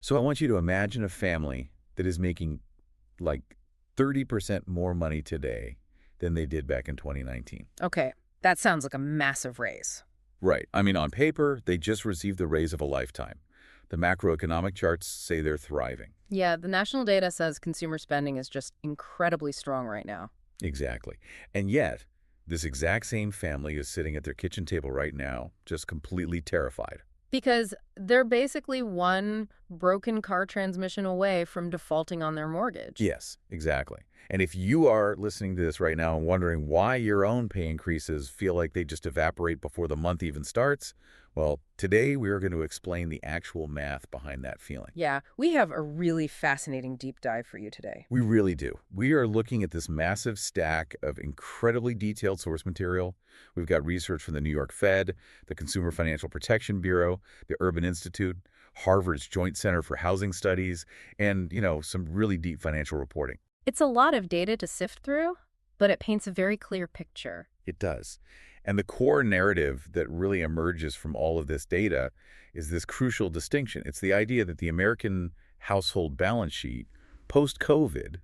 So I want you to imagine a family that is making like 30% more money today than they did back in 2019. Okay, that sounds like a massive raise. Right. I mean, on paper, they just received the raise of a lifetime. The macroeconomic charts say they're thriving. Yeah, the national data says consumer spending is just incredibly strong right now. Exactly. And yet, this exact same family is sitting at their kitchen table right now, just completely terrified. Because they're basically one broken car transmission away from defaulting on their mortgage. Yes, exactly. And if you are listening to this right now and wondering why your own pay increases feel like they just evaporate before the month even starts, well, today we are going to explain the actual math behind that feeling. Yeah, we have a really fascinating deep dive for you today. We really do. We are looking at this massive stack of incredibly detailed source material. We've got research from the New York Fed, the Consumer Financial Protection Bureau, the Urban Institute, Harvard's Joint Center for Housing Studies, and, some really deep financial reporting. It's a lot of data to sift through, but it paints a very clear picture. It does. And the core narrative that really emerges from all of this data is this crucial distinction. It's the idea that the American household balance sheet, post-COVID,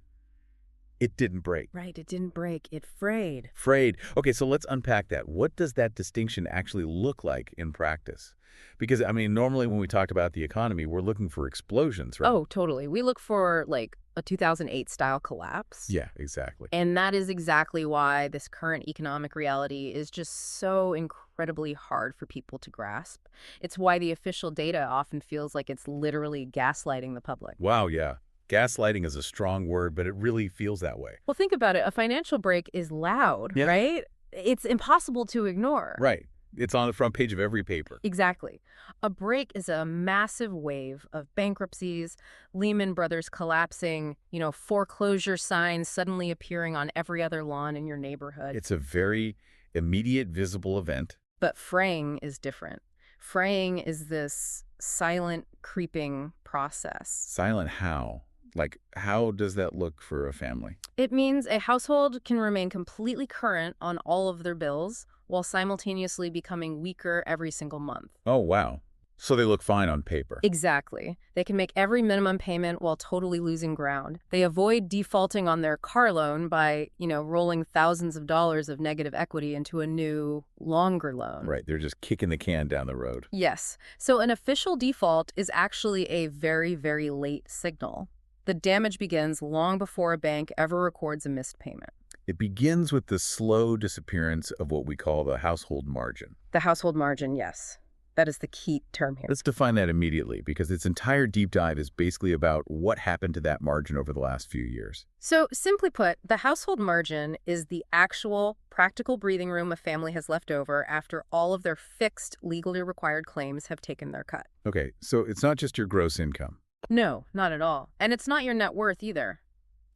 it didn't break. Right, it didn't break, it frayed. Frayed. Okay, so let's unpack that. What does that distinction actually look like in practice? Because, normally when we talk about the economy, we're looking for explosions, right? Oh, totally. We look for, a 2008-style collapse. Yeah, exactly. And that is exactly why this current economic reality is just so incredibly hard for people to grasp. It's why the official data often feels like it's literally gaslighting the public. Wow, yeah. Gaslighting is a strong word, but it really feels that way. Well, think about it. A financial break is loud, Yeah. right? It's impossible to ignore. Right. It's on the front page of every paper. Exactly. A break is a massive wave of bankruptcies, Lehman Brothers collapsing, foreclosure signs suddenly appearing on every other lawn in your neighborhood. It's a very immediate, visible event. But fraying is different. Fraying is this silent, creeping process. Silent how? Like, how does that look for a family? It means a household can remain completely current on all of their bills while simultaneously becoming weaker every single month. Oh, wow. So they look fine on paper. Exactly. They can make every minimum payment while totally losing ground. They avoid defaulting on their car loan by, rolling thousands of dollars of negative equity into a new, longer loan. Right. They're just kicking the can down the road. Yes. So an official default is actually a very, very late signal. The damage begins long before a bank ever records a missed payment. It begins with the slow disappearance of what we call the household margin. The household margin, yes. That is the key term here. Let's define that immediately, because its entire deep dive is basically about what happened to that margin over the last few years. So, simply put, the household margin is the actual practical breathing room a family has left over after all of their fixed, legally required claims have taken their cut. Okay, so it's not just your gross income. No, not at all. And it's not your net worth either.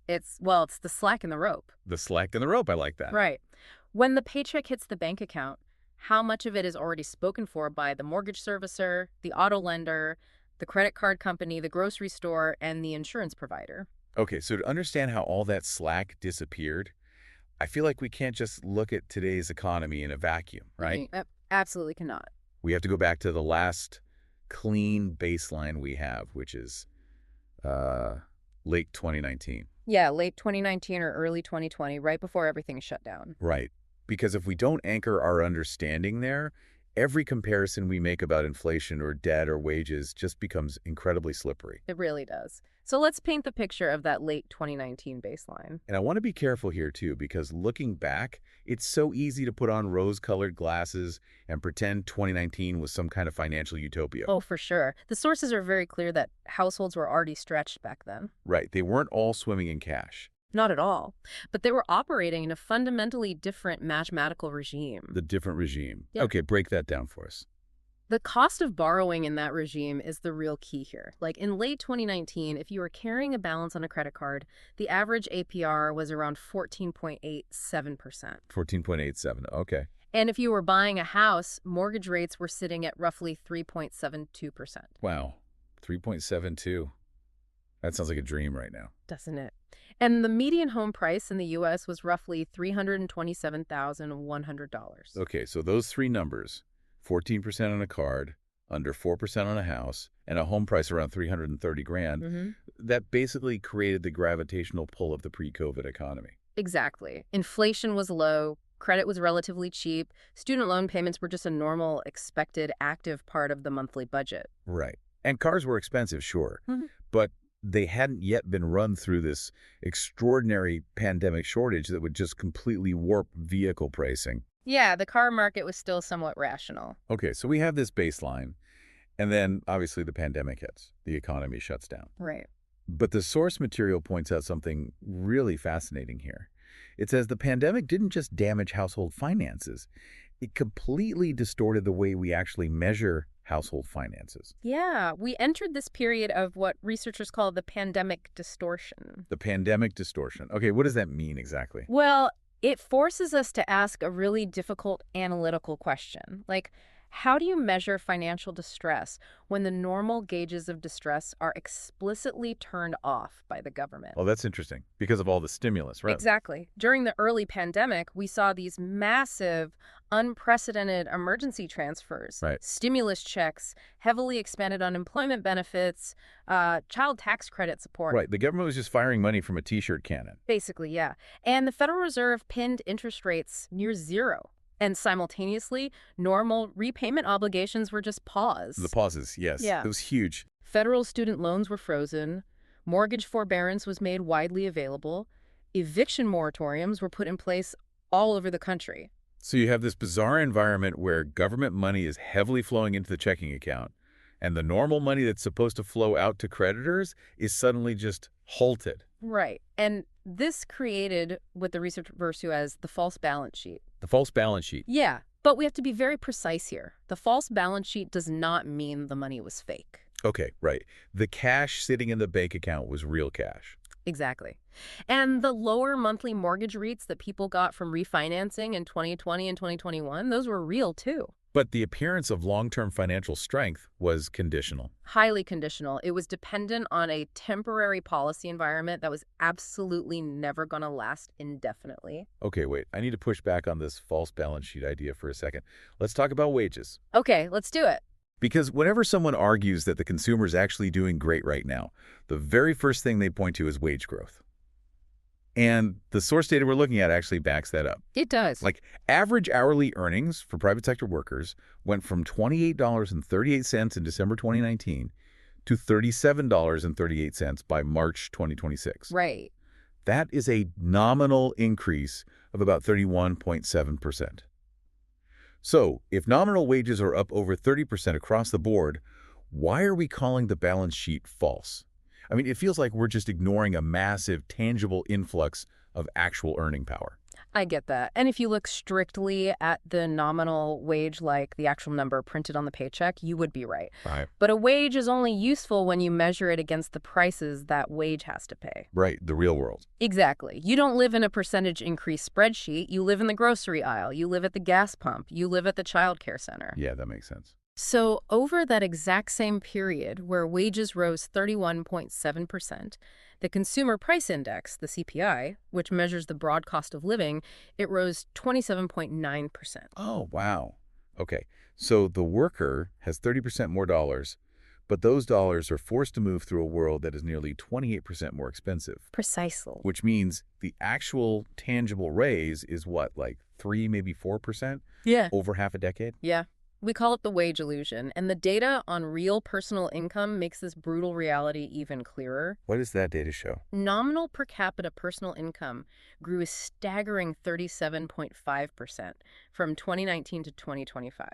It's the slack in the rope. The slack in the rope, I like that. Right. When the paycheck hits the bank account, how much of it is already spoken for by the mortgage servicer, the auto lender, the credit card company, the grocery store, and the insurance provider? Okay, so to understand how all that slack disappeared, I feel like we can't just look at today's economy in a vacuum, right? Absolutely cannot. We have to go back to the last clean baseline we have, which is late 2019. Yeah, late 2019 or early 2020, right before everything shut down. Right. Because if we don't anchor our understanding there, every comparison we make about inflation or debt or wages just becomes incredibly slippery. It really does. So let's paint the picture of that late 2019 baseline. And I want to be careful here, too, because looking back, it's so easy to put on rose-colored glasses and pretend 2019 was some kind of financial utopia. Oh, for sure. The sources are very clear that households were already stretched back then. Right. They weren't all swimming in cash. Not at all. But they were operating in a fundamentally different mathematical regime. The different regime. Yeah. Okay, break that down for us. The cost of borrowing in that regime is the real key here. Like in late 2019, if you were carrying a balance on a credit card, the average APR was around 14.87%. 14.87, okay. And if you were buying a house, mortgage rates were sitting at roughly 3.72%. Wow, 3.72. That sounds like a dream right now. Doesn't it? And the median home price in the U.S. was roughly $327,100. Okay, so those three numbers, 14% on a card, under 4% on a house, and a home price around 330 grand, Hmm. that basically created the gravitational pull of the pre-COVID economy. Exactly. Inflation was low, credit was relatively cheap, student loan payments were just a normal, expected, active part of the monthly budget. Right. And cars were expensive, sure, Mhm. but they hadn't yet been run through this extraordinary pandemic shortage that would just completely warp vehicle pricing. Yeah, the car market was still somewhat rational. Okay, so we have this baseline, and then obviously the pandemic hits. The economy shuts down. Right. But the source material points out something really fascinating here. It says the pandemic didn't just damage household finances, it completely distorted the way we actually measure household finances. Yeah, we entered this period of what researchers call the pandemic distortion. The pandemic distortion. Okay, what does that mean exactly? Well, it forces us to ask a really difficult analytical question. Like, how do you measure financial distress when the normal gauges of distress are explicitly turned off by the government? Well, that's interesting because of all the stimulus, right? Exactly. During the early pandemic, we saw these massive, unprecedented emergency transfers, Right. stimulus checks, heavily expanded unemployment benefits, child tax credit support. Right. The government was just firing money from a T-shirt cannon. Basically, yeah. And the Federal Reserve pinned interest rates near zero. And simultaneously, normal repayment obligations were just The paused. pauses, yes. Yeah. It was huge. Federal student loans were frozen. Mortgage forbearance was made widely available. Eviction moratoriums were put in place all over the country. So you have this bizarre environment where government money is heavily flowing into the checking account, and the normal money that's supposed to flow out to creditors is suddenly just halted. Right. And this created what the research refers to as the false balance sheet. The false balance sheet. Yeah, but we have to be very precise here. The false balance sheet does not mean the money was fake. Okay, right. The cash sitting in the bank account was real cash. Exactly. And the lower monthly mortgage rates that people got from refinancing in 2020 and 2021, those were real too. But the appearance of long-term financial strength was conditional. Highly conditional. It was dependent on a temporary policy environment that was absolutely never going to last indefinitely. Okay, wait. I need to push back on this false balance sheet idea for a second. Let's talk about wages. Okay, let's do it. Because whenever someone argues that the consumer is actually doing great right now, the very first thing they point to is wage growth. And the source data we're looking at actually backs that up. It does. Like, average hourly earnings for private sector workers went from $28.38 in December 2019 to $37.38 by March 2026. Right. That is a nominal increase of about 31.7%. So, if nominal wages are up over 30% across the board, why are we calling the balance sheet false? I mean, it feels like we're just ignoring a massive, tangible influx of actual earning power. I get that. And if you look strictly at the nominal wage, like the actual number printed on the paycheck, you would be right. Right. But a wage is only useful when you measure it against the prices that wage has to pay. Right, the real world. Exactly. You don't live in a percentage increase spreadsheet. You live in the grocery aisle. You live at the gas pump. You live at the child care center. Yeah, that makes sense. So over that exact same period where wages rose 31.7%, the Consumer Price Index, the CPI, which measures the broad cost of living, it rose 27.9%. Oh, wow. Okay, so the worker has 30% more dollars, but those dollars are forced to move through a world that is nearly 28% more expensive. Precisely. Which means the actual tangible raise is what, like 3, maybe 4% Yeah. over half a decade? Yeah. We call it the wage illusion, and the data on real personal income makes this brutal reality even clearer. What does that data show? Nominal per capita personal income grew a staggering 37.5% from 2019 to 2025.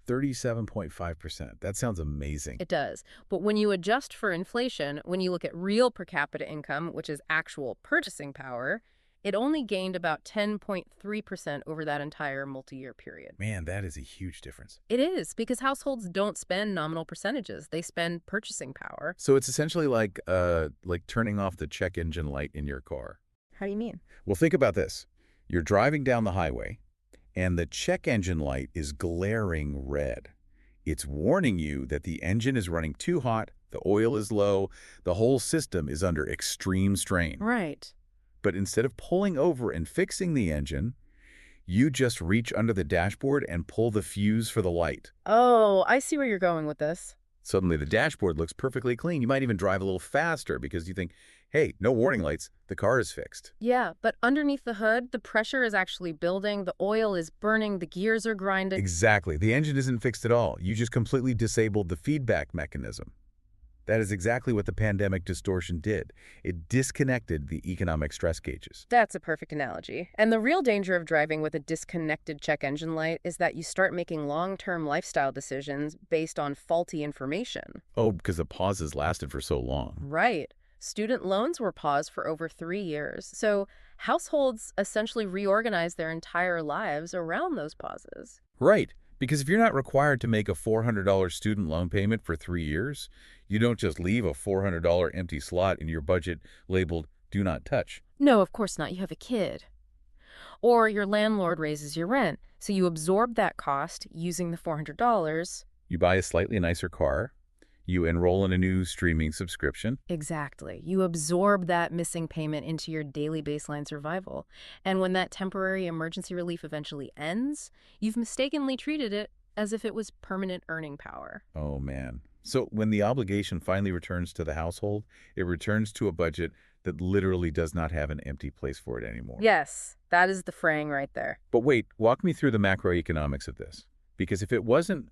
37.5%. That sounds amazing. It does. But when you adjust for inflation, when you look at real per capita income, which is actual purchasing power, it only gained about 10.3% over that entire multi-year period. Man, that is a huge difference. It is, because households don't spend nominal percentages. They spend purchasing power. So it's essentially like turning off the check engine light in your car. How do you mean? Well, think about this. You're driving down the highway, and the check engine light is glaring red. It's warning you that the engine is running too hot, the oil is low, the whole system is under extreme strain. Right. But instead of pulling over and fixing the engine, You just reach under the dashboard and pull the fuse for the light. Oh, I see where you're going with this. Suddenly, the dashboard looks perfectly clean. You might even drive a little faster because you think, hey, no warning lights, the car is fixed. Yeah, but underneath the hood, the pressure is actually building, the oil is burning, the gears are grinding. Exactly. The engine isn't fixed at all. You just completely disabled the feedback mechanism. That is exactly what the pandemic distortion did. It disconnected the economic stress gauges. That's a perfect analogy. And the real danger of driving with a disconnected check engine light is that you start making long-term lifestyle decisions based on faulty information. Oh, because the pauses lasted for so long. Right. Student loans were paused for over 3 years. So households essentially reorganized their entire lives around those pauses. Right. Because if you're not required to make a $400 student loan payment for 3 years, you don't just leave a $400 empty slot in your budget labeled "Do Not Touch." No, of course not. You have a kid. Or your landlord raises your rent, so you absorb that cost using the $400. You buy a slightly nicer car. You enroll in a new streaming subscription. Exactly. You absorb that missing payment into your daily baseline survival. And when that temporary emergency relief eventually ends, you've mistakenly treated it as if it was permanent earning power. Oh, man. So when the obligation finally returns to the household, it returns to a budget that literally does not have an empty place for it anymore. Yes, that is the fraying right there. But wait, walk me through the macroeconomics of this. Because if it wasn't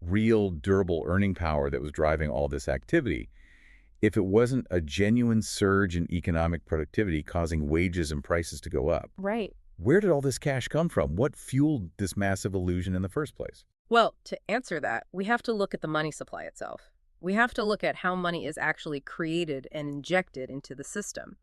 real durable earning power that was driving all this activity, if it wasn't a genuine surge in economic productivity causing wages and prices to go up, Right. where did all this cash come from? What fueled this massive illusion in the first place? Well, to answer that, we have to look at the money supply itself. We have to look at how money is actually created and injected into the system.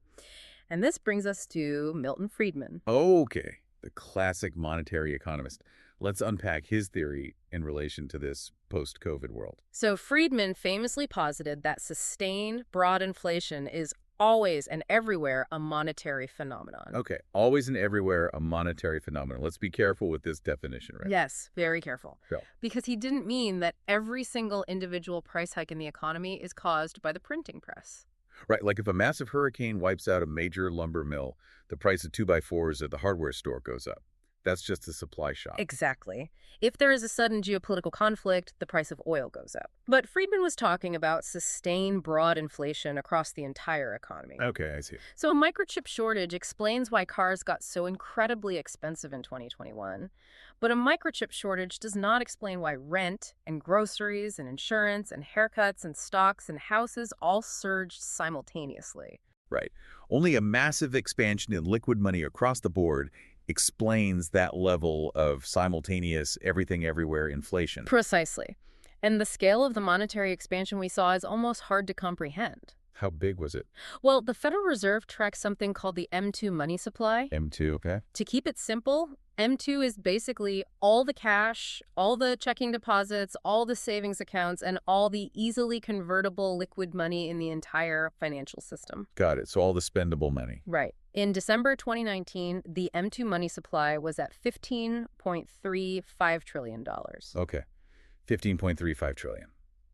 And this brings us to Milton Friedman. Okay, the classic monetary economist. Let's unpack his theory in relation to this post-COVID world. So Friedman famously posited that sustained broad inflation is always and everywhere a monetary phenomenon. Okay, always and everywhere a monetary phenomenon. Let's be careful with this definition, right? Yes, very careful. Go. Because he didn't mean that every single individual price hike in the economy is caused by the printing press. Right, like if a massive hurricane wipes out a major lumber mill, the price of 2x4s at the hardware store goes up. That's just a supply shock. Exactly. If there is a sudden geopolitical conflict, the price of oil goes up. But Friedman was talking about sustained broad inflation across the entire economy. Okay, I see. So a microchip shortage explains why cars got so incredibly expensive in 2021. But a microchip shortage does not explain why rent and groceries and insurance and haircuts and stocks and houses all surged simultaneously. Right. Only a massive expansion in liquid money across the board explains that level of simultaneous everything everywhere inflation. Precisely. And the scale of the monetary expansion we saw is almost hard to comprehend. How big was it? Well, the Federal Reserve tracks something called the M2 money supply. M2, okay. To keep it simple, M2 is basically all the cash, all the checking deposits, all the savings accounts, and all the easily convertible liquid money in the entire financial system. Got it. So all the spendable money. Right. In December 2019, the M2 money supply was at $15.35 trillion. Okay. 15.35 trillion.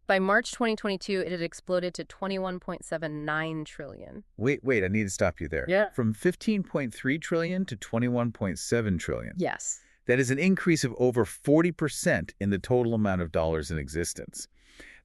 By March 2022, it had exploded to 21.79 trillion. Wait, I need to stop you there. Yeah. From 15.3 trillion to 21.7 trillion. Yes. That is an increase of over 40% in the total amount of dollars in existence.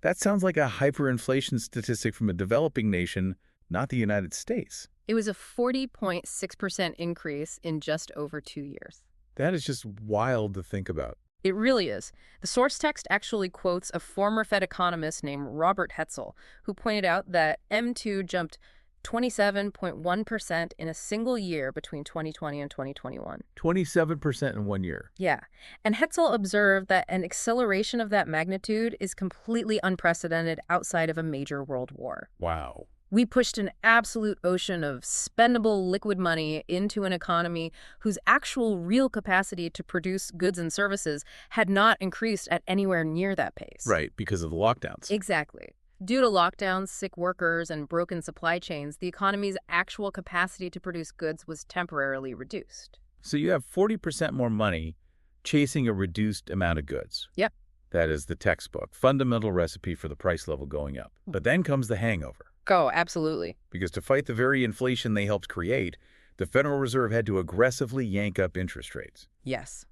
That sounds like a hyperinflation statistic from a developing nation, not the United States. It was a 40.6% increase in just over 2 years. That is just wild to think about. It really is. The source text actually quotes a former Fed economist named Robert Hetzel, who pointed out that M2 jumped 27.1% in a single year between 2020 and 2021. 27% in 1 year. Yeah. And Hetzel observed that an acceleration of that magnitude is completely unprecedented outside of a major world war. Wow. We pushed an absolute ocean of spendable liquid money into an economy whose actual real capacity to produce goods and services had not increased at anywhere near that pace. Right, because of the lockdowns. Exactly. Due to lockdowns, sick workers, and broken supply chains, the economy's actual capacity to produce goods was temporarily reduced. So you have 40% more money chasing a reduced amount of goods. Yep. That is the textbook, fundamental recipe for the price level going up. But then comes the hangover. Oh, absolutely. Because to fight the very inflation they helped create, the Federal Reserve had to aggressively yank up interest rates. Yes.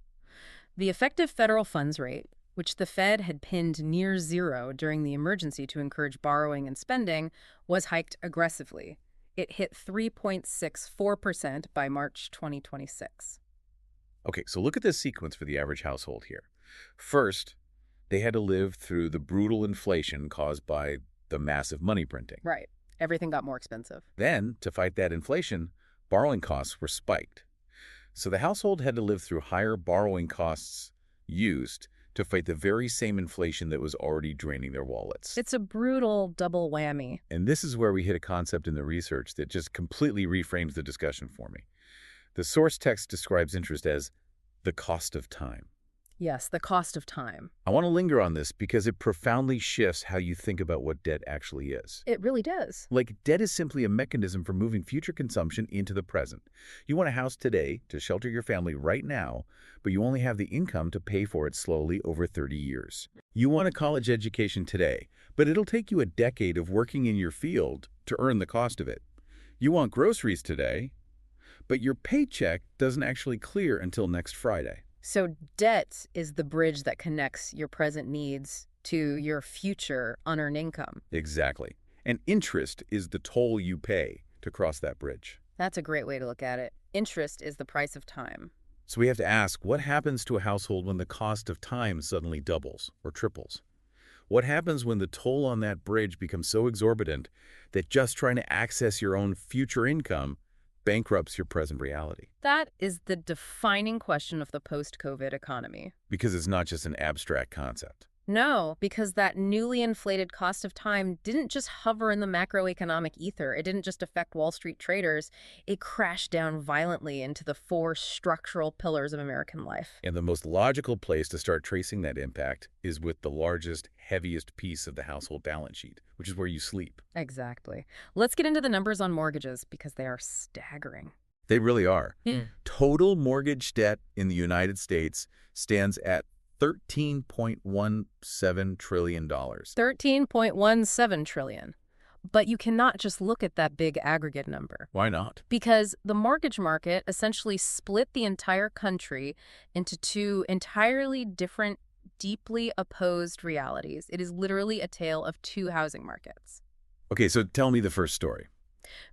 The effective federal funds rate, which the Fed had pinned near zero during the emergency to encourage borrowing and spending, was hiked aggressively. It hit 3.64% by March 2026. Okay, so look at this sequence for the average household here. First, they had to live through the brutal inflation caused by the massive money printing. Right. Everything got more expensive. Then, to fight that inflation, borrowing costs were spiked. So the household had to live through higher borrowing costs used to fight the very same inflation that was already draining their wallets. It's a brutal double whammy. And this is where we hit a concept in the research that just completely reframes the discussion for me. The source text describes interest as the cost of time. Yes, the cost of time. I want to linger on this because it profoundly shifts how you think about what debt actually is. It really does. Like, debt is simply a mechanism for moving future consumption into the present. You want a house today to shelter your family right now, but you only have the income to pay for it slowly over 30 years. You want a college education today, but it'll take you a decade of working in your field to earn the cost of it. You want groceries today, but your paycheck doesn't actually clear until next Friday. So debt is the bridge that connects your present needs to your future unearned income. Exactly. And interest is the toll you pay to cross that bridge. That's a great way to look at it. Interest is the price of time. So we have to ask, what happens to a household when the cost of time suddenly doubles or triples? What happens when the toll on that bridge becomes so exorbitant that just trying to access your own future income bankrupts your present reality? That is the defining question of the post-COVID economy. Because it's not just an abstract concept. No, because that newly inflated cost of time didn't just hover in the macroeconomic ether. It didn't just affect Wall Street traders. It crashed down violently into the four structural pillars of American life. And the most logical place to start tracing that impact is with the largest, heaviest piece of the household balance sheet, which is where you sleep. Exactly. Let's get into the numbers on mortgages because they are staggering. They really are. Total mortgage debt in the United States stands at $13.17 trillion. $13.17 trillion. But you cannot just look at that big aggregate number. Why not? Because the mortgage market essentially split the entire country into two entirely different, deeply opposed realities. It is literally a tale of two housing markets. Okay, so tell me the first story.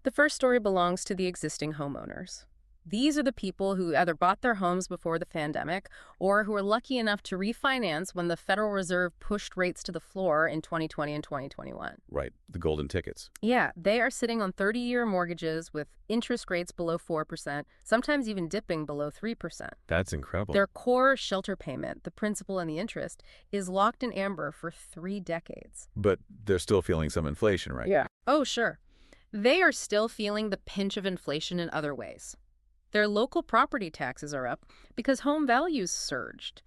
The first story belongs to the existing homeowners. These are the people who either bought their homes before the pandemic or who were lucky enough to refinance when the Federal Reserve pushed rates to the floor in 2020 and 2021. Right, the golden tickets. Yeah, they are sitting on 30-year mortgages with interest rates below 4%, sometimes even dipping below 3%. That's incredible. Their core shelter payment, the principal and the interest, is locked in amber for 3 decades. But they're still feeling some inflation, right? Yeah. Oh, sure. They are still feeling the pinch of inflation in other ways. Their local property taxes are up because home values surged.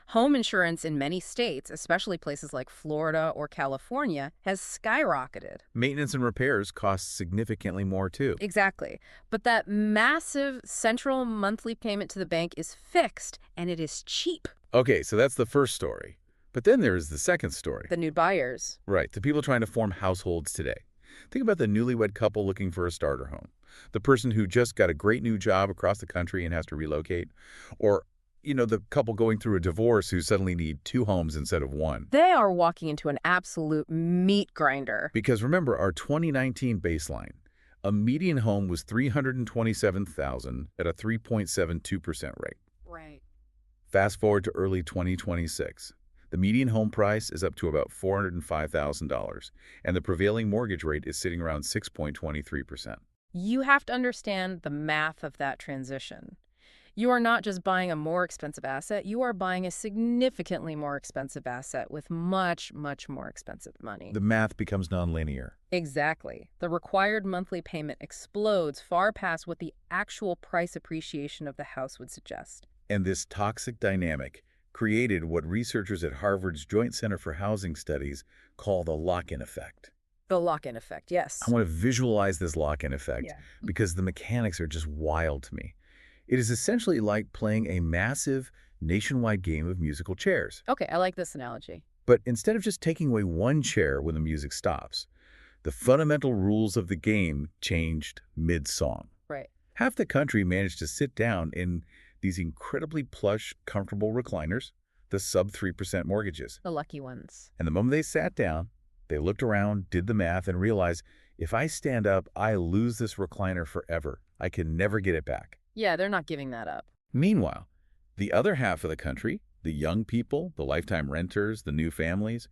Home insurance in many states, especially places like Florida or California, has skyrocketed. Maintenance and repairs cost significantly more, too. Exactly. But that massive central monthly payment to the bank is fixed, and it is cheap. Okay, so that's the first story. But then there is the second story. The new buyers. Right, the people trying to form households today. Think about the newlywed couple looking for a starter home. The person who just got a great new job across the country and has to relocate. Or, the couple going through a divorce who suddenly need 2 homes instead of 1. They are walking into an absolute meat grinder. Because remember our 2019 baseline. A median home was $327,000 at a 3.72% rate. Right. Fast forward to early 2026. The median home price is up to about $405,000, and the prevailing mortgage rate is sitting around 6.23%. You have to understand the math of that transition. You are not just buying a more expensive asset, you are buying a significantly more expensive asset with much, much more expensive money. The math becomes nonlinear. Exactly. The required monthly payment explodes far past what the actual price appreciation of the house would suggest. And this toxic dynamic created what researchers at Harvard's Joint Center for Housing Studies call the lock-in effect. The lock-in effect, yes. I want to visualize this lock-in effect because the mechanics are just wild to me. It is essentially like playing a massive nationwide game of musical chairs. Okay, I like this analogy. But instead of just taking away one chair when the music stops, the fundamental rules of the game changed mid-song. Right. Half the country managed to sit down in these incredibly plush, comfortable recliners, the sub 3% mortgages. The lucky ones. And the moment they sat down, they looked around, did the math, and realized, if I stand up, I lose this recliner forever. I can never get it back. Yeah, they're not giving that up. Meanwhile, the other half of the country, the young people, the lifetime renters, the new families,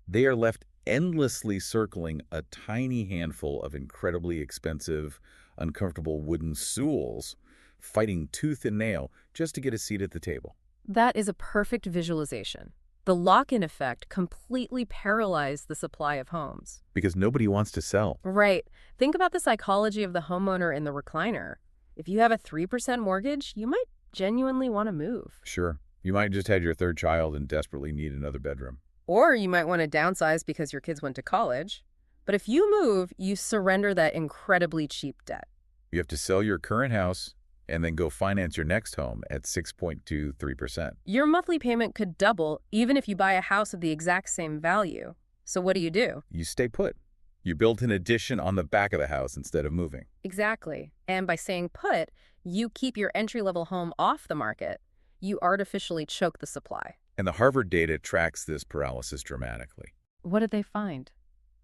they are left endlessly circling a tiny handful of incredibly expensive, uncomfortable wooden stools, fighting tooth and nail just to get a seat at the table. That is a perfect visualization. The lock-in effect completely paralyzed the supply of homes. Because nobody wants to sell. Right. Think about the psychology of the homeowner in the recliner. If you have a 3% mortgage, you might genuinely want to move. Sure, you might just had your third child and desperately need another bedroom. Or you might want to downsize because your kids went to college. But if you move, you surrender that incredibly cheap debt. You have to sell your current house and then go finance your next home at 6.23%. Your monthly payment could double even if you buy a house of the exact same value. So what do? You stay put. You build an addition on the back of the house instead of moving. Exactly. And by staying put, you keep your entry-level home off the market. You artificially choke the supply. And the Harvard data tracks this paralysis dramatically. What did they find?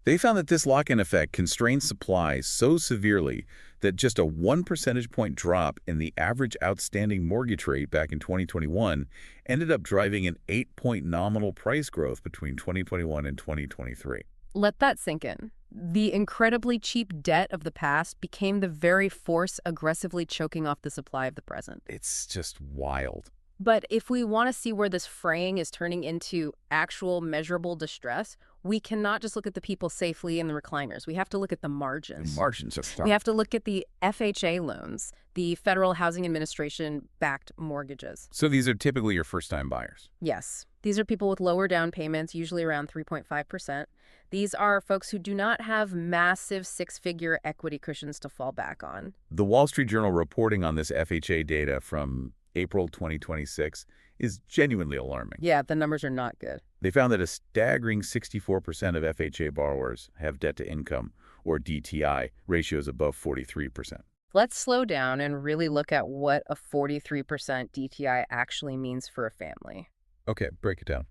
They found that this lock-in effect constrained supply so severely that just a 1 percentage point drop in the average outstanding mortgage rate back in 2021 ended up driving an 8-point nominal price growth between 2021 and 2023. Let that sink in. The incredibly cheap debt of the past became the very force aggressively choking off the supply of the present. It's just wild. But if we want to see where this fraying is turning into actual measurable distress, we cannot just look at the people safely in the recliners. We have to look at the margins. The margins are tough. We have to look at the FHA loans, the Federal Housing Administration-backed mortgages. So these are typically your first-time buyers. Yes. These are people with lower down payments, usually around 3.5%. These are folks who do not have massive six-figure equity cushions to fall back on. The Wall Street Journal reporting on this FHA data from April 2026 is genuinely alarming. Yeah, the numbers are not good. They found that a staggering 64% of FHA borrowers have debt-to-income, or DTI, ratios above 43%. Let's slow down and really look at what a 43% DTI actually means for a family. Okay, break it down.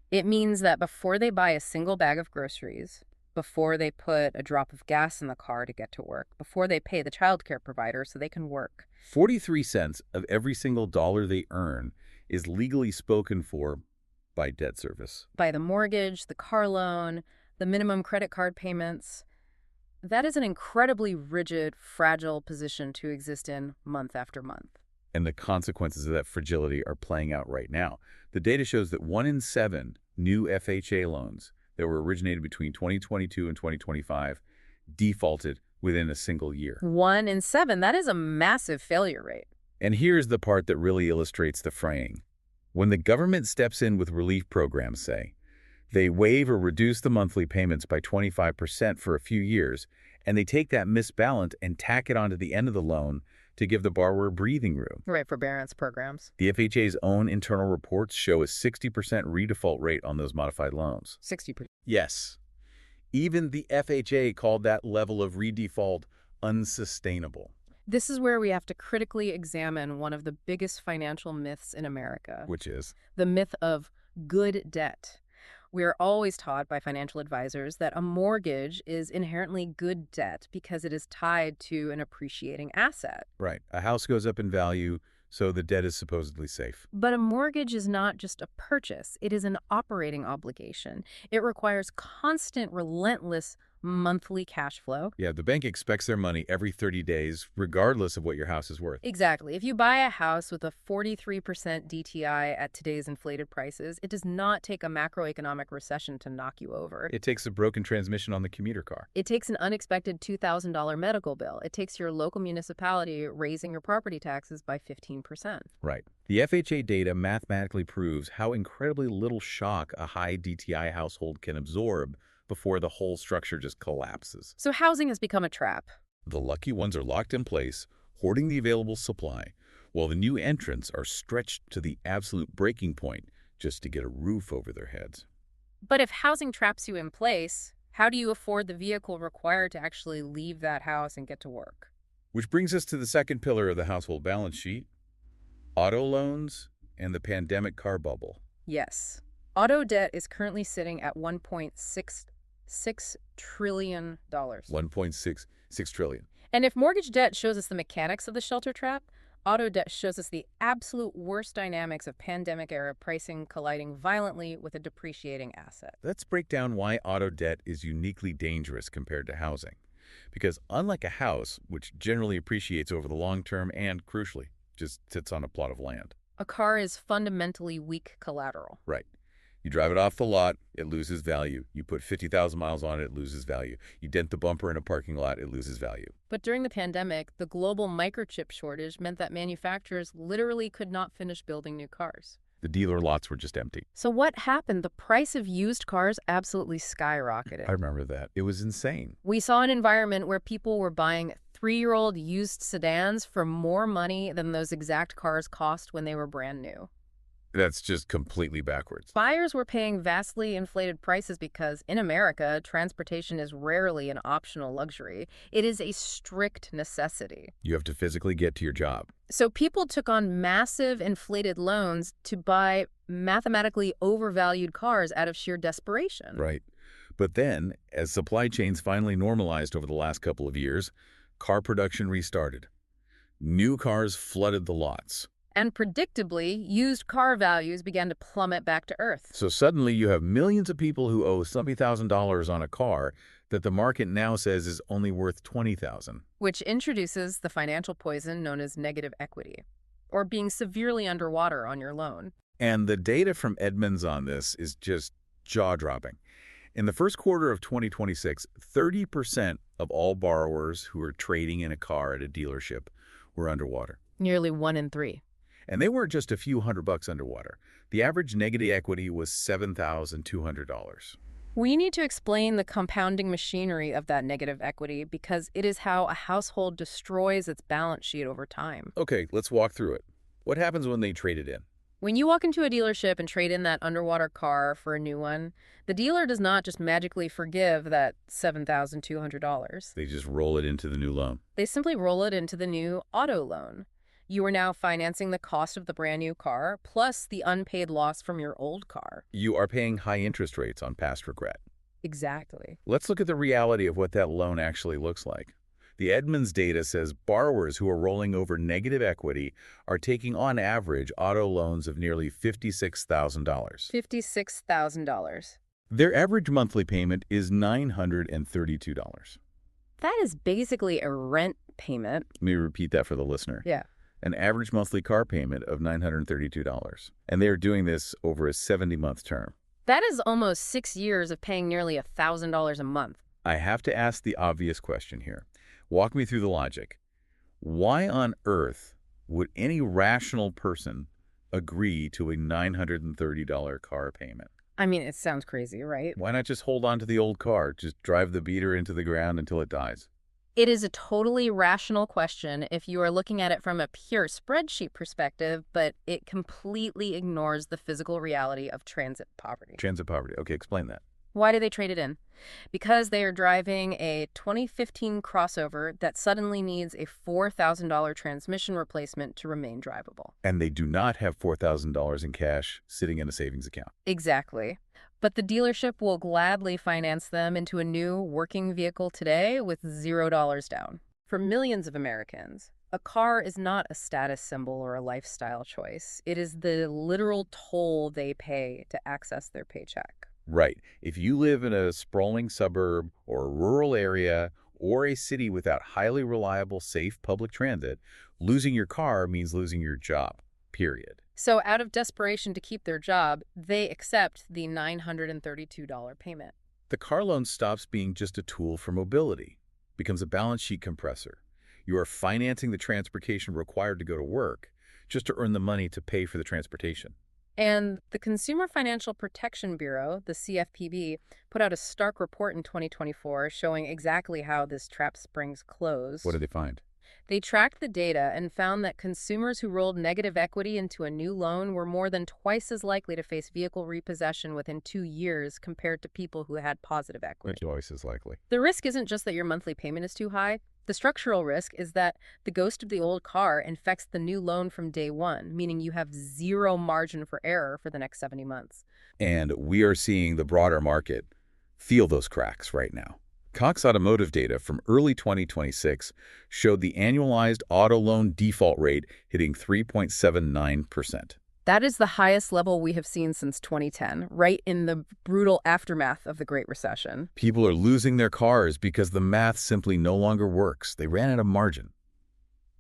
It means that before they buy a single bag of groceries, before they put a drop of gas in the car to get to work, before they pay the childcare provider so they can work, 43 cents of every single dollar they earn is legally spoken for by debt service. by the mortgage, the car loan, the minimum credit card payments. That is an incredibly rigid, fragile position to exist in month after month. And the consequences of that fragility are playing out right now. The data shows that 1 in 7 new FHA loans that were originated between 2022 and 2025 defaulted within a single year. 1 in 7, that is a massive failure rate. And here's the part that really illustrates the fraying. When the government steps in with relief programs, say, they waive or reduce the monthly payments by 25% for a few years, and they take that misbalance and tack it onto the end of the loan to give the borrower breathing room. Right, forbearance programs. The FHA's own internal reports show a 60% redefault rate on those modified loans. 60%. Yes. Even the FHA called that level of redefault unsustainable. This is where we have to critically examine one of the biggest financial myths in America. Which is? The myth of good debt. We are always taught by financial advisors that a mortgage is inherently good debt because it is tied to an appreciating asset. Right. A house goes up in value, so the debt is supposedly safe. But a mortgage is not just a purchase. It is an operating obligation. It requires constant, relentless monthly cash flow. Yeah, the bank expects their money every 30 days, regardless of what your house is worth. Exactly. If you buy a house with a 43% DTI at today's inflated prices, it does not take a macroeconomic recession to knock you over. It takes a broken transmission on the commuter car. It takes an unexpected $2,000 medical bill. It takes your local municipality raising your property taxes by 15%. Right. The FHA data mathematically proves how incredibly little shock a high DTI household can absorb before the whole structure just collapses. So housing has become a trap. The lucky ones are locked in place, hoarding the available supply, while the new entrants are stretched to the absolute breaking point just to get a roof over their heads. But if housing traps you in place, how do you afford the vehicle required to actually leave that house and get to work? Which brings us to the second pillar of the household balance sheet, Auto loans and the pandemic car bubble. Yes. Auto debt is currently sitting at $1.66 trillion. 1.66 trillion. And if mortgage debt shows us the mechanics of the shelter trap, auto debt shows us the absolute worst dynamics of pandemic-era pricing colliding violently with a depreciating asset. Let's break down why auto debt is uniquely dangerous compared to housing. Because unlike a house, which generally appreciates over the long term and, crucially, just sits on a plot of land. A car is fundamentally weak collateral. Right. You drive it off the lot, it loses value. You put 50,000 miles on it, it loses value. You dent the bumper in a parking lot, it loses value. But during the pandemic, the global microchip shortage meant that manufacturers literally could not finish building new cars. The dealer lots were just empty. So what happened? The price of used cars absolutely skyrocketed. I remember that. It was insane. We saw an environment where people were buying 3-year-old used sedans for more money than those exact cars cost when they were brand new. That's just completely backwards. Buyers were paying vastly inflated prices because, in America, transportation is rarely an optional luxury. It is a strict necessity. You have to physically get to your job. So people took on massive inflated loans to buy mathematically overvalued cars out of sheer desperation. Right. But then, as supply chains finally normalized over the last couple of years, car production restarted. New cars flooded the lots. And predictably, used car values began to plummet back to earth. So suddenly you have millions of people who owe $70,000 on a car that the market now says is only worth $20,000. Which introduces the financial poison known as negative equity, or being severely underwater on your loan. And the data from Edmunds on this is just jaw-dropping. In the first quarter of 2026, 30% of all borrowers who are trading in a car at a dealership were underwater. Nearly 1 in 3. And they weren't just a few $100 underwater. The average negative equity was $7,200. We need to explain the compounding machinery of that negative equity because it is how a household destroys its balance sheet over time. Okay, let's walk through it. What happens when they trade it in? When you walk into a dealership and trade in that underwater car for a new one, the dealer does not just magically forgive that $7,200. They just roll it into the new loan. They simply roll it into the new auto loan. You are now financing the cost of the brand new car, plus the unpaid loss from your old car. You are paying high interest rates on past regret. Exactly. Let's look at the reality of what that loan actually looks like. The Edmunds data says borrowers who are rolling over negative equity are taking on average auto loans of nearly $56,000. $56,000. Their average monthly payment is $932. That is basically a rent payment. Let me repeat that for the listener. Yeah. An average monthly car payment of $932. And they are doing this over a 70-month term. That is almost 6 years of paying nearly $1,000 a month. I have to ask the obvious question here. Walk me through the logic. Why on earth would any rational person agree to a $930 car payment? I mean, it sounds crazy, right? Why not just hold on to the old car? Just drive the beater into the ground until it dies. It is a totally rational question if you are looking at it from a pure spreadsheet perspective, but it completely ignores the physical reality of transit poverty. Transit poverty. Okay, explain that. Why do they trade it in? Because they are driving a 2015 crossover that suddenly needs a $4,000 transmission replacement to remain drivable. And they do not have $4,000 in cash sitting in a savings account. Exactly. But the dealership will gladly finance them into a new working vehicle today with $0 down. For millions of Americans, a car is not a status symbol or a lifestyle choice. It is the literal toll they pay to access their paycheck. Right. If you live in a sprawling suburb or a rural area or a city without highly reliable, safe public transit, losing your car means losing your job, period. So out of desperation to keep their job, they accept the $932 payment. The car loan stops being just a tool for mobility, becomes a balance sheet compressor. You are financing the transportation required to go to work just to earn the money to pay for the transportation. And the Consumer Financial Protection Bureau, the CFPB, put out a stark report in 2024 showing exactly how this trap springs closed. What did they find? They tracked the data and found that consumers who rolled negative equity into a new loan were more than twice as likely to face vehicle repossession within 2 years compared to people who had positive equity. Twice as likely. The risk isn't just that your monthly payment is too high. The structural risk is that the ghost of the old car infects the new loan from day one, meaning you have zero margin for error for the next 70 months. And we are seeing the broader market feel those cracks right now. Cox Automotive data from early 2026 showed the annualized auto loan default rate hitting 3.79%. That is the highest level we have seen since 2010, right in the brutal aftermath of the Great Recession. People are losing their cars because the math simply no longer works. They ran out of margin.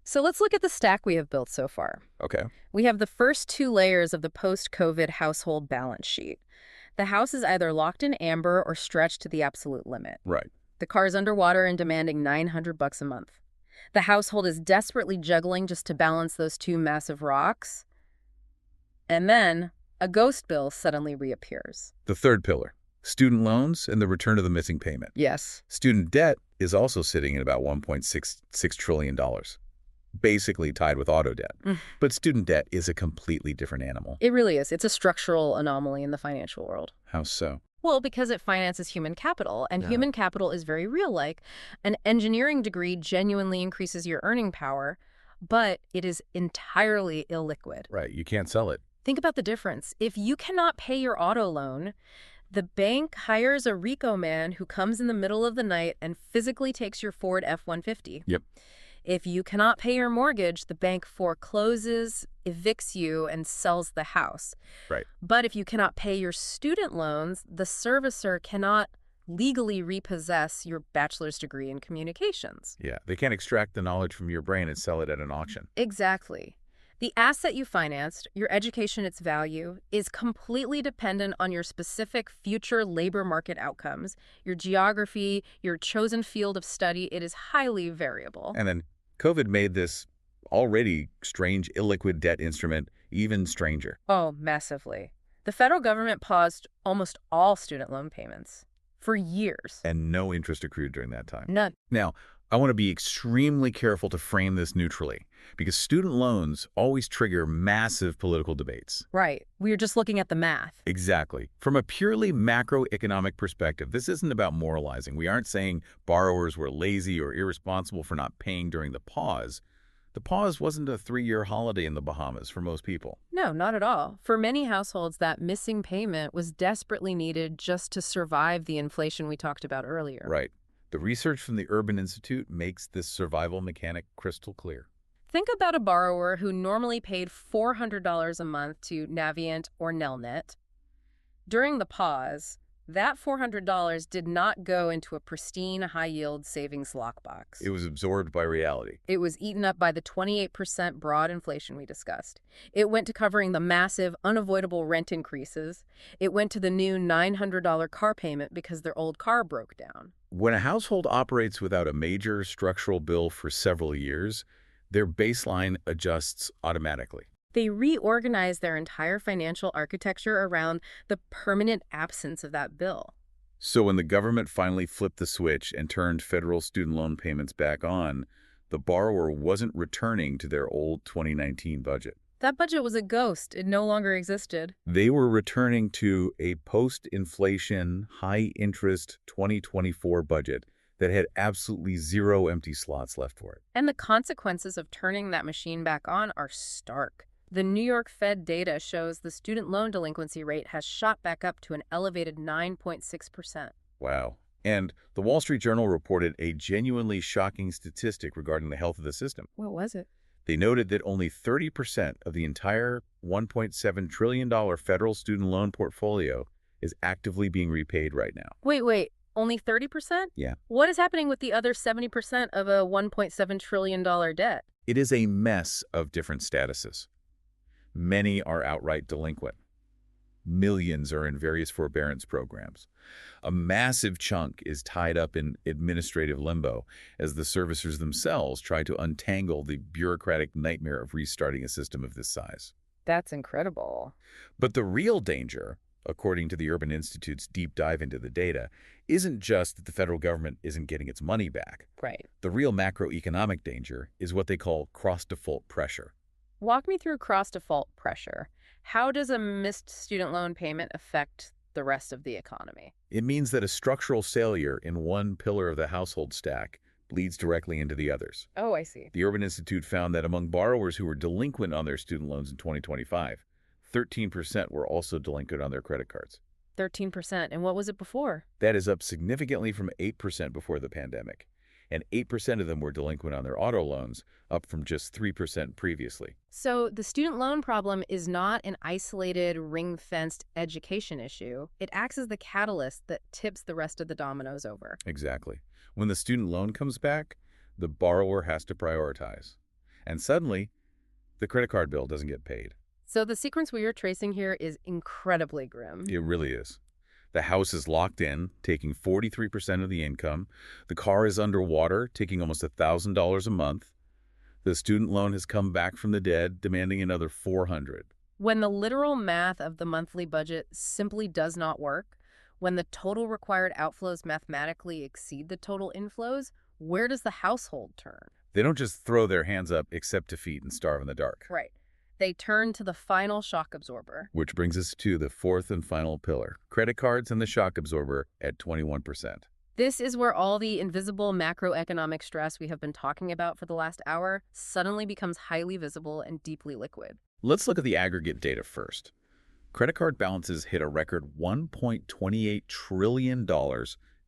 So let's look at the stack we have built so far. Okay. We have the first two layers of the post-COVID household balance sheet. The house is either locked in amber or stretched to the absolute limit. Right. The car is underwater and demanding $900 a month. The household is desperately juggling just to balance those two massive rocks. And then a ghost bill suddenly reappears. The third pillar, student loans and the return of the missing payment. Yes. Student debt is also sitting at about $1.66 trillion, basically tied with auto debt. But student debt is a completely different animal. It really is. It's a structural anomaly in the financial world. How so? Well, because it finances human capital, and human capital is very real. Like, an engineering degree genuinely increases your earning power, but it is entirely illiquid. Right, you can't sell it. Think about the difference. If you cannot pay your auto loan, the bank hires a RICO man who comes in the middle of the night and physically takes your Ford F-150. Yep. If you cannot pay your mortgage, the bank forecloses, evicts you, and sells the house. Right. But if you cannot pay your student loans, the servicer cannot legally repossess your bachelor's degree in communications. Yeah, they can't extract the knowledge from your brain and sell it at an auction. Exactly. The asset you financed, your education, its value, is completely dependent on your specific future labor market outcomes, your geography, your chosen field of study. It is highly variable. And then COVID made this already strange illiquid debt instrument even stranger. Oh, massively. The federal government paused almost all student loan payments for years. And no interest accrued during that time. None. Now, I want to be extremely careful to frame this neutrally, because student loans always trigger massive political debates. Right. We are just looking at the math. Exactly. From a purely macroeconomic perspective, this isn't about moralizing. We aren't saying borrowers were lazy or irresponsible for not paying during the pause. The pause wasn't a 3-year holiday in the Bahamas for most people. No, not at all. For many households, that missing payment was desperately needed just to survive the inflation we talked about earlier. Right. The research from the Urban Institute makes this survival mechanic crystal clear. Think about a borrower who normally paid $400 a month to Navient or Nelnet. During the pause, that $400 did not go into a pristine high-yield savings lockbox. It was absorbed by reality. It was eaten up by the 28% broad inflation we discussed. It went to covering the massive, unavoidable rent increases. It went to the new $900 car payment because their old car broke down. When a household operates without a major structural bill for several years, their baseline adjusts automatically. They reorganized their entire financial architecture around the permanent absence of that bill. So when the government finally flipped the switch and turned federal student loan payments back on, the borrower wasn't returning to their old 2019 budget. That budget was a ghost. It no longer existed. They were returning to a post-inflation, high-interest 2024 budget that had absolutely zero empty slots left for it. And the consequences of turning that machine back on are stark. The New York Fed data shows the student loan delinquency rate has shot back up to an elevated 9.6%. Wow. And the Wall Street Journal reported a genuinely shocking statistic regarding the health of the system. What was it? They noted that only 30% of the entire $1.7 trillion federal student loan portfolio is actively being repaid right now. Wait. Only 30%? Yeah. What is happening with the other 70% of a $1.7 trillion debt? It is a mess of different statuses. Many are outright delinquent. Millions are in various forbearance programs. A massive chunk is tied up in administrative limbo as the servicers themselves try to untangle the bureaucratic nightmare of restarting a system of this size. That's incredible. But the real danger, according to the Urban Institute's deep dive into the data, isn't just that the federal government isn't getting its money back. Right. The real macroeconomic danger is what they call cross-default pressure. Walk me through cross-default pressure. How does a missed student loan payment affect the rest of the economy? It means that a structural failure in one pillar of the household stack bleeds directly into the others. Oh, I see. The Urban Institute found that among borrowers who were delinquent on their student loans in 2025, 13% were also delinquent on their credit cards. 13%. And what was it before? That is up significantly from 8% before the pandemic. And 8% of them were delinquent on their auto loans, up from just 3% previously. So the student loan problem is not an isolated, ring-fenced education issue. It acts as the catalyst that tips the rest of the dominoes over. Exactly. When the student loan comes back, the borrower has to prioritize. And suddenly, the credit card bill doesn't get paid. So the sequence we are tracing here is incredibly grim. It really is. The house is locked in, taking 43% of the income. The car is underwater, taking almost $1,000 a month. The student loan has come back from the dead, demanding another $400. When the literal math of the monthly budget simply does not work, when the total required outflows mathematically exceed the total inflows, where does the household turn? They don't just throw their hands up, accept defeat, and starve in the dark. Right. They turn to the final shock absorber. Which brings us to the fourth and final pillar, credit cards and the shock absorber at 21%. This is where all the invisible macroeconomic stress we have been talking about for the last hour suddenly becomes highly visible and deeply liquid. Let's look at the aggregate data first. Credit card balances hit a record $1.28 trillion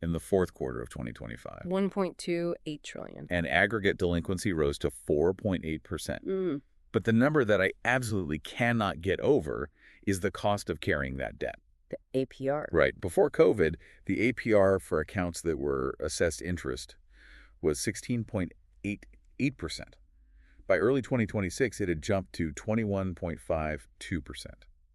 in the fourth quarter of 2025. $1.28 trillion. And aggregate delinquency rose to 4.8%. But the number that I absolutely cannot get over is the cost of carrying that debt. The APR. Right. Before COVID, the APR for accounts that were assessed interest was 16.88%. By early 2026, it had jumped to 21.52%.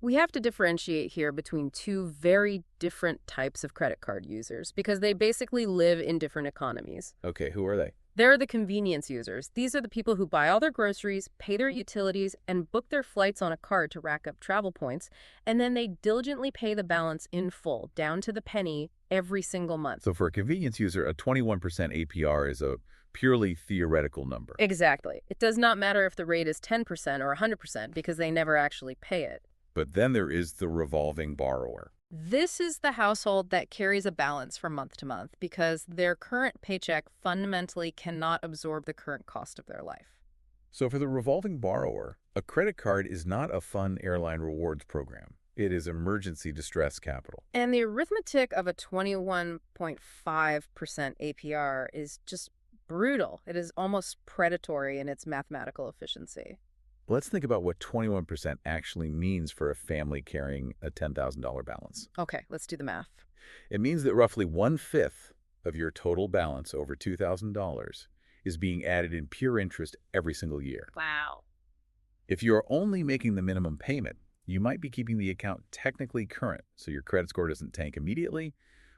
We have to differentiate here between two very different types of credit card users because they basically live in different economies. Okay, who are they? They're the convenience users. These are the people who buy all their groceries, pay their utilities, and book their flights on a card to rack up travel points, and then they diligently pay the balance in full, down to the penny, every single month. So for a convenience user, a 21% APR is a purely theoretical number. Exactly. It does not matter if the rate is 10% or 100% because they never actually pay it. But then there is the revolving borrower. This is the household that carries a balance from month to month because their current paycheck fundamentally cannot absorb the current cost of their life. So for the revolving borrower, a credit card is not a fun airline rewards program. It is emergency distress capital. And the arithmetic of a 21.5% APR is just brutal. It is almost predatory in its mathematical efficiency. Let's think about what 21% actually means for a family carrying a $10,000 balance. Okay, let's do the math. It means that roughly 1/5 of your total balance over $2,000 is being added in pure interest every single year. Wow. If you are only making the minimum payment, you might be keeping the account technically current, so your credit score doesn't tank immediately,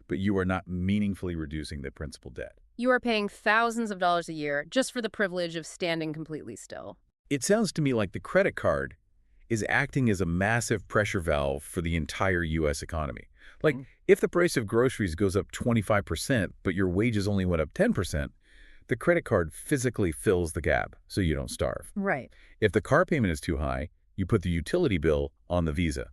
but you are not meaningfully reducing the principal debt. You are paying thousands of dollars a year just for the privilege of standing completely still. It sounds to me like the credit card is acting as a massive pressure valve for the entire U.S. economy. Like, if the price of groceries goes up 25%, but your wages only went up 10%, the credit card physically fills the gap so you don't starve. Right. If the car payment is too high, you put the utility bill on the Visa.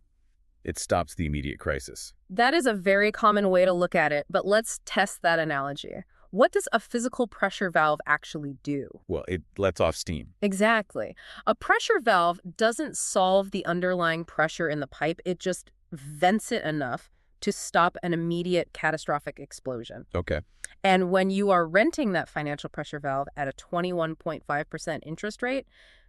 It stops the immediate crisis. That is a very common way to look at it, but let's test that analogy. What does a physical pressure valve actually do? Well, it lets off steam. Exactly. A pressure valve doesn't solve the underlying pressure in the pipe. It just vents it enough to stop an immediate catastrophic explosion. Okay. And when you are renting that financial pressure valve at a 21.5% interest rate,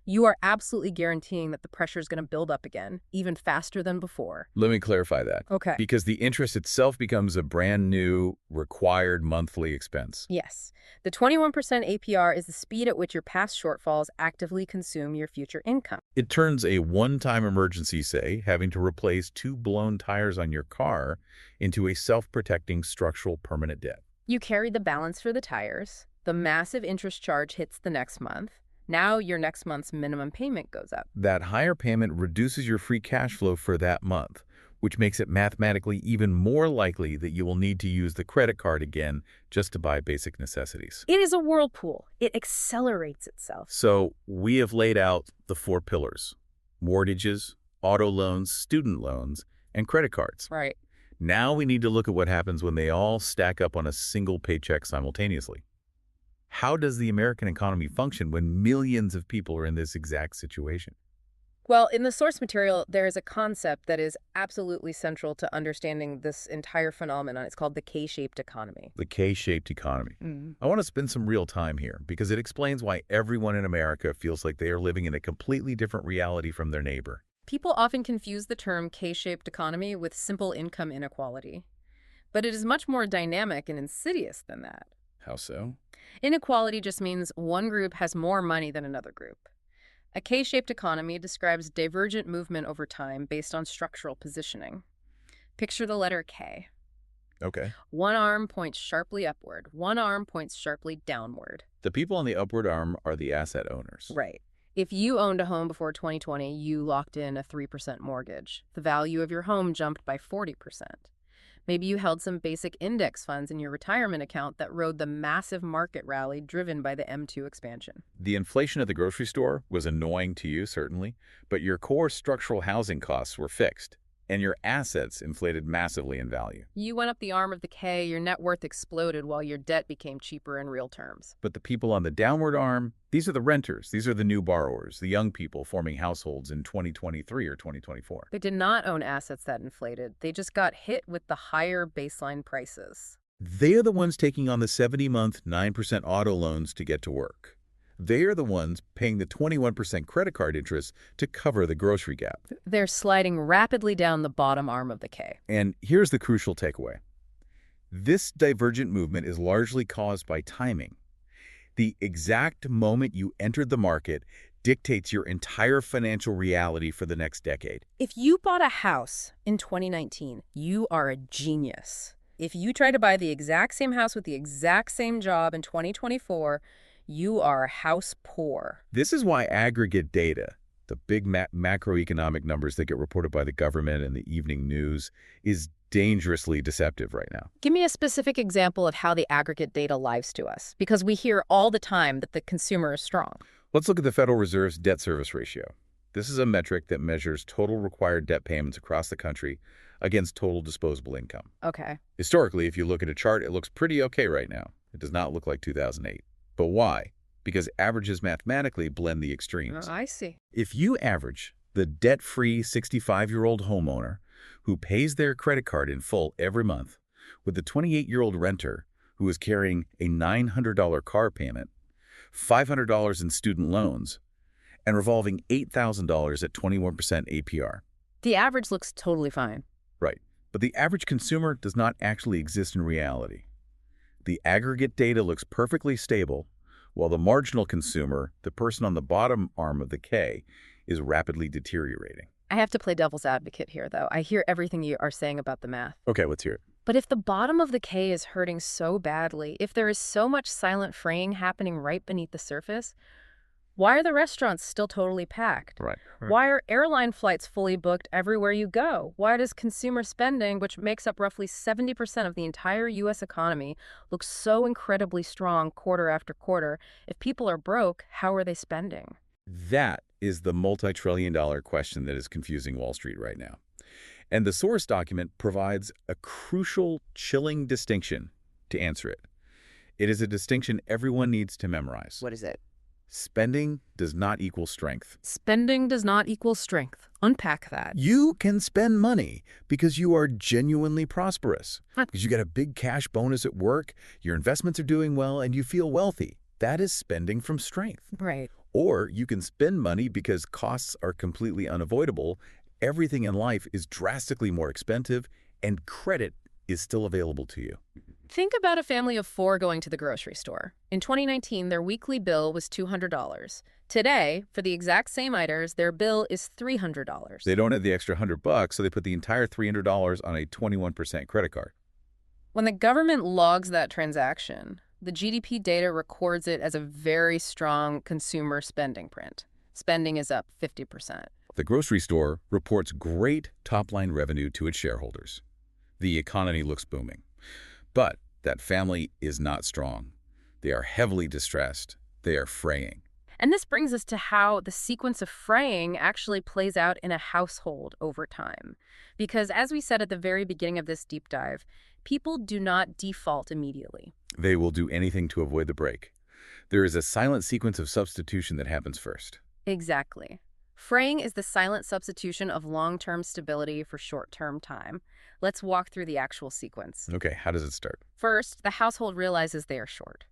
you are absolutely guaranteeing that the pressure is going to build up again, even faster than before. Let me clarify that. Okay. Because the interest itself becomes a brand new required monthly expense. Yes. The 21% APR is the speed at which your past shortfalls actively consume your future income. It turns a one-time emergency, say, having to replace 2 blown tires on your car, into a self-protecting structural permanent debt. You carry the balance for the tires. The massive interest charge hits the next month. Now your next month's minimum payment goes up. That higher payment reduces your free cash flow for that month, which makes it mathematically even more likely that you will need to use the credit card again just to buy basic necessities. It is a whirlpool. It accelerates itself. So we have laid out the 4 pillars: mortgages, auto loans, student loans, and credit cards. Right. Now we need to look at what happens when they all stack up on a single paycheck simultaneously. How does the American economy function when millions of people are in this exact situation? Well, in the source material, there is a concept that is absolutely central to understanding this entire phenomenon. It's called the K-shaped economy. The K-shaped economy. Mm. I want to spend some real time here because it explains why everyone in America feels like they are living in a completely different reality from their neighbor. People often confuse the term K-shaped economy with simple income inequality. But it is much more dynamic and insidious than that. How so? Inequality just means one group has more money than another group. A K-shaped economy describes divergent movement over time based on structural positioning. Picture the letter K. Okay. One arm points sharply upward. One arm points sharply downward. The people on the upward arm are the asset owners. Right. If you owned a home before 2020, you locked in a 3% mortgage. The value of your home jumped by 40%. Maybe you held some basic index funds in your retirement account that rode the massive market rally driven by the M2 expansion. The inflation at the grocery store was annoying to you, certainly, but your core structural housing costs were fixed, and your assets inflated massively in value. You went up the arm of the K, your net worth exploded while your debt became cheaper in real terms. But the people on the downward arm, these are the renters. These are the new borrowers, the young people forming households in 2023 or 2024. They did not own assets that inflated. They just got hit with the higher baseline prices. They are the ones taking on the 70-month, 9% auto loans to get to work. They are the ones paying the 21% credit card interest to cover the grocery gap. They're sliding rapidly down the bottom arm of the K. And here's the crucial takeaway. This divergent movement is largely caused by timing. The exact moment you entered the market dictates your entire financial reality for the next decade. If you bought a house in 2019, you are a genius. If you try to buy the exact same house with the exact same job in 2024, you are house poor. This is why aggregate data, the big macroeconomic numbers that get reported by the government and the evening news, is dangerously deceptive right now. Give me a specific example of how the aggregate data lies to us, because we hear all the time that the consumer is strong. Let's look at the Federal Reserve's debt service ratio. This is a metric that measures total required debt payments across the country against total disposable income. Okay. Historically, if you look at a chart, it looks pretty okay right now. It does not look like 2008. But why? Because averages mathematically blend the extremes. I see. If you average the debt-free 65-year-old homeowner who pays their credit card in full every month with the 28-year-old renter who is carrying a $900 car payment, $500 in student loans, and revolving $8,000 at 21% APR. The average looks totally fine. Right. But the average consumer does not actually exist in reality. The aggregate data looks perfectly stable, while the marginal consumer, the person on the bottom arm of the K, is rapidly deteriorating. I have to play devil's advocate here, though. I hear everything you are saying about the math. Okay, let's hear it. But if the bottom of the K is hurting so badly, if there is so much silent fraying happening right beneath the surface, why are the restaurants still totally packed? Right. Why are airline flights fully booked everywhere you go? Why does consumer spending, which makes up roughly 70% of the entire U.S. economy, look so incredibly strong quarter after quarter? If people are broke, how are they spending? That is the multi-trillion-dollar question that is confusing Wall Street right now. And the source document provides a crucial, chilling distinction to answer it. It is a distinction everyone needs to memorize. What is it? Spending does not equal strength. Spending does not equal strength. Unpack that. You can spend money because you are genuinely prosperous. Because you got a big cash bonus at work, your investments are doing well, and you feel wealthy. That is spending from strength. Right. Or you can spend money because costs are completely unavoidable, everything in life is drastically more expensive, and credit is still available to you. Think about a family of 4 going to the grocery store. In 2019, their weekly bill was $200. Today, for the exact same items, their bill is $300. They don't have the extra $100, so they put the entire $300 on a 21% credit card. When the government logs that transaction, the GDP data records it as a very strong consumer spending print. Spending is up 50%. The grocery store reports great top-line revenue to its shareholders. The economy looks booming. But that family is not strong. They are heavily distressed. They are fraying. And this brings us to how the sequence of fraying actually plays out in a household over time. Because as we said at the very beginning of this deep dive, people do not default immediately. They will do anything to avoid the break. There is a silent sequence of substitution that happens first. Exactly. Fraying is the silent substitution of long-term stability for short-term time. Let's walk through the actual sequence. Okay, how does it start? First, the household realizes they are short.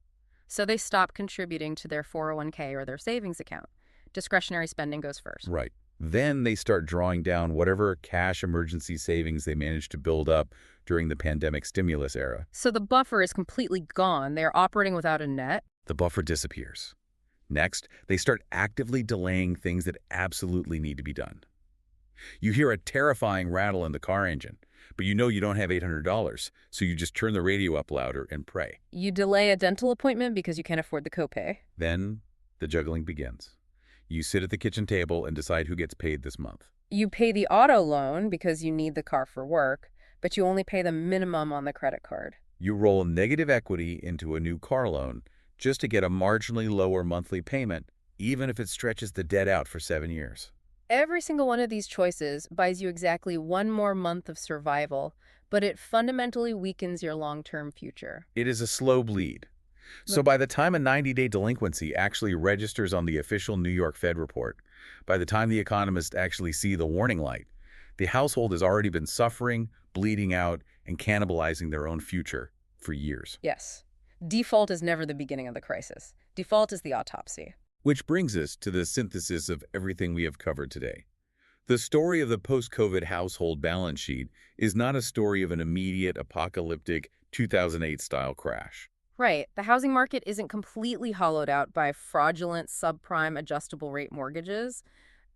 So they stop contributing to their 401k or their savings account. Discretionary spending goes first. Right. Then they start drawing down whatever cash emergency savings they managed to build up during the pandemic stimulus era. So the buffer is completely gone. They are operating without a net. The buffer disappears. Next, they start actively delaying things that absolutely need to be done. You hear a terrifying rattle in the car engine, but you know you don't have $800, so you just turn the radio up louder and pray. You delay a dental appointment because you can't afford the copay. Then the juggling begins. You sit at the kitchen table and decide who gets paid this month. You pay the auto loan because you need the car for work, but you only pay the minimum on the credit card. You roll negative equity into a new car loan just to get a marginally lower monthly payment, even if it stretches the debt out for 7 years. Every single one of these choices buys you exactly one more month of survival, but it fundamentally weakens your long-term future. It is a slow bleed. So by the time a 90-day delinquency actually registers on the official New York Fed report, by the time the economists actually see the warning light, the household has already been suffering, bleeding out, and cannibalizing their own future for years. Yes. Default is never the beginning of the crisis. Default is the autopsy. Which brings us to the synthesis of everything we have covered today. The story of the post-COVID household balance sheet is not a story of an immediate apocalyptic 2008-style crash. Right. The housing market isn't completely hollowed out by fraudulent subprime adjustable rate mortgages.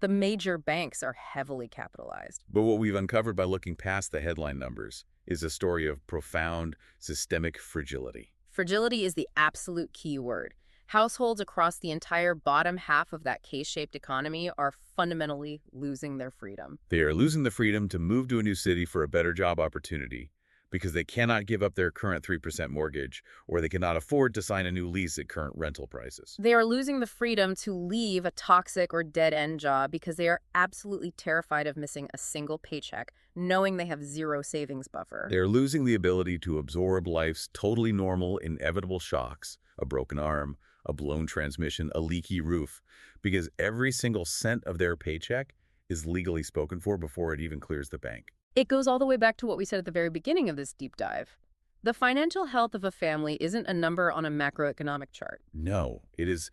The major banks are heavily capitalized. But what we've uncovered by looking past the headline numbers is a story of profound systemic fragility. Fragility is the absolute key word. Households across the entire bottom half of that K-shaped economy are fundamentally losing their freedom. They are losing the freedom to move to a new city for a better job opportunity because they cannot give up their current 3% mortgage, or they cannot afford to sign a new lease at current rental prices. They are losing the freedom to leave a toxic or dead-end job because they are absolutely terrified of missing a single paycheck, knowing they have zero savings buffer. They are losing the ability to absorb life's totally normal, inevitable shocks, a broken arm, a blown transmission, a leaky roof, because every single cent of their paycheck is legally spoken for before it even clears the bank. It goes all the way back to what we said at the very beginning of this deep dive. The financial health of a family isn't a number on a macroeconomic chart. No, it is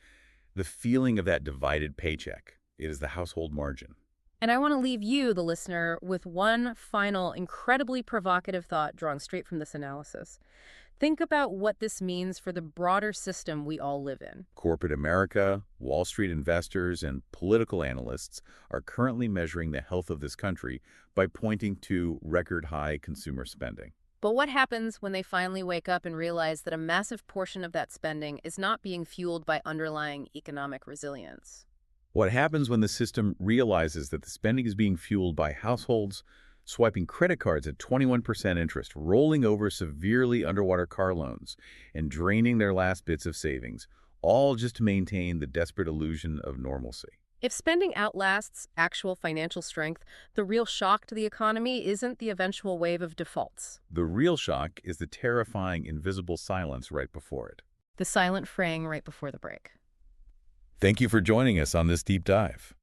the feeling of that divided paycheck. It is the household margin. And I want to leave you, the listener, with one final, incredibly provocative thought drawn straight from this analysis. Think about what this means for the broader system we all live in. Corporate America, Wall Street investors, and political analysts are currently measuring the health of this country by pointing to record-high consumer spending. But what happens when they finally wake up and realize that a massive portion of that spending is not being fueled by underlying economic resilience? What happens when the system realizes that the spending is being fueled by households swiping credit cards at 21% interest, rolling over severely underwater car loans, and draining their last bits of savings, all just to maintain the desperate illusion of normalcy? If spending outlasts actual financial strength, the real shock to the economy isn't the eventual wave of defaults. The real shock is the terrifying invisible silence right before it. The silent fraying right before the break. Thank you for joining us on this deep dive.